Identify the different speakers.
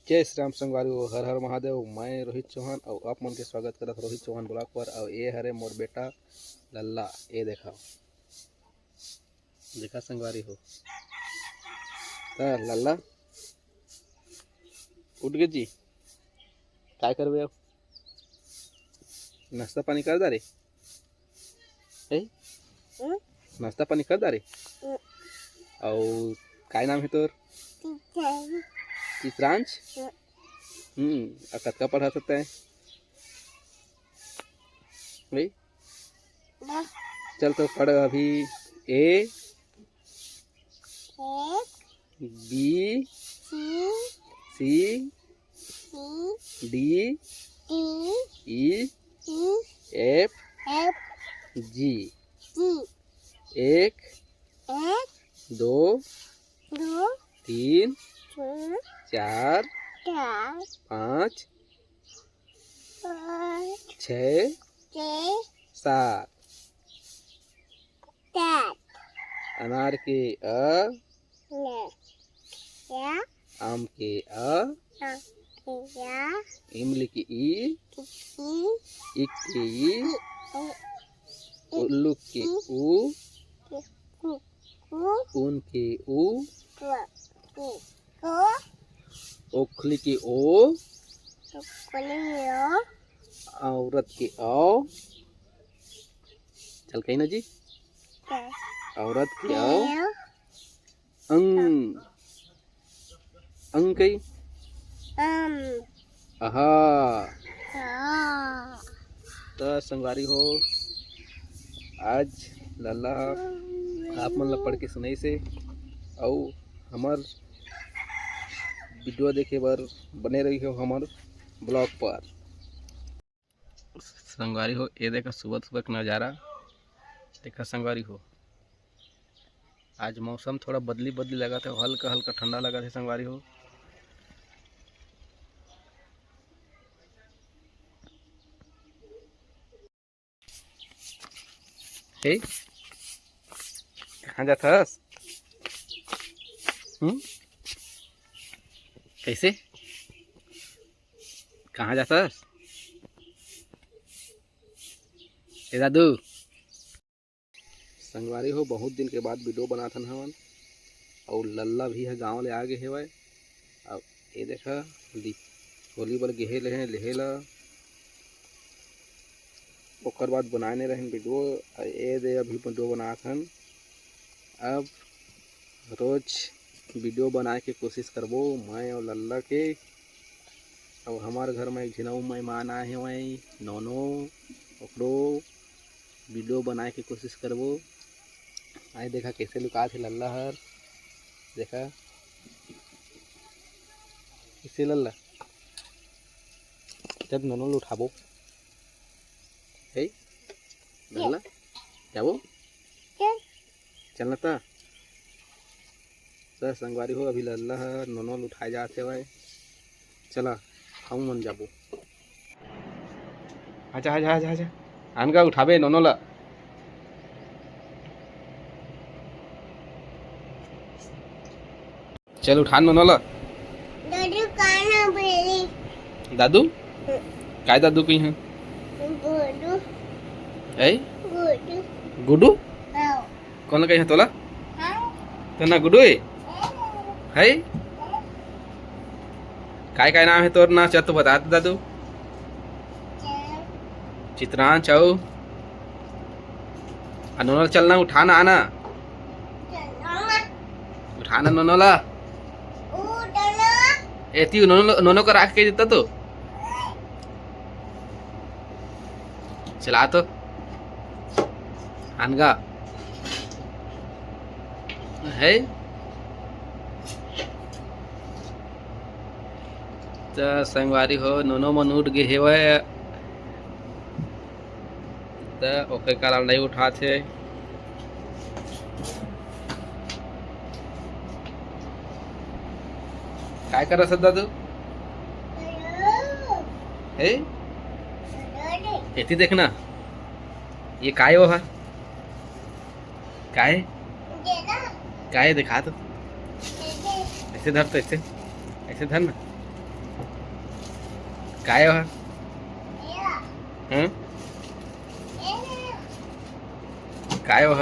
Speaker 1: जय श्री राम संगवारी हर हर महादेव। मैं रोहित चौहान और आप मन के स्वागत करत रोहित चौहान ब्लॉग पर। और ये हरे मोर बेटा लल्ला। ये देखा देखा संगवारी हो लल्ला उठ गए जी। काय करबे अब? नाश्ता पानी कर दा रे? नाश्ता पानी कर दा रे? और काय नाम है तोर? चित्रांश। अब कतका पढ़ा सकता है भाई? चल तो पढ़ अभी। A B C D E F G. एक दो तीन चार पाँच छः सात। अनार के आम के इमली की ई, इक के ई, उल्लू के ऊ, ऊन के ऊ, ओखली की ओ, औरत की औ। चल कही ना जी। औरत की औ। अंग अंग कही आहा। तो संगवारी हो आज लल्ला आप मन ला पढ़ के सुनाई से और हमार वीडियो देखे बर बने रही हो हमार ब्लॉग पर। संगवारी हो ये देखा सुबह सुबह का नज़ारा देखा संगवारी हो। आज मौसम थोड़ा बदली बदली लगा था, हल्का हल्का ठंडा लगा था संगवारी हो। हे कहाँ जाता है? कैसे कहाँ जाता है? ए दादू संगवारी हो बहुत दिन के बाद वीडियो बना था हमन। और लल्ला भी है गांव ले आ गए हेवय। अब ये देखा होली बर गेहे लेहे ला ओकर बाद बनाए नहीं रहे वीडियो। ये दे अभी वीडियो बनात हन। अब रोज वीडियो बनाए के कोशिश करबो मैं और लल्ला के। और हमारे घर में एक झिनऊ मेहमान आए हैं वहीं नोनो ओकरो वीडियो बनाए के कोशिश करबो। आए देखा कैसे लुका थे लल्ला हर। देखा कैसे लल्ला जब नोनो उठाबो है लल्ला जाबो चलना था। सर संगवारी हो अभी लल्ला हर नोनो उठाए जाते हुए। चला हम मन जाबो। आजा आजा आजा आजा आनगा उठाबे नोनो ला। चल उठान नोनो ला। दादू काय दादू कही है? गुडू कौन कही है तोला? तो ना गुडू है काय काय नाम है तोर ना? चल तो बता दे दादू। चित्रांश आओ नोनो चलना उठाना आना उठाना नोनो ला। एती नोनो को राख के देता तो चला तो आनगा है। तो संगवारी हो नोनो मन उठ गए हेवय। तो ओके कारण नहीं उठाते। काय कर रहा दादू है? एती देखना ये काय हो है काय काय दिखा तो ऐसे धर तो ऐसे धर ना। काय हो हं? काय हो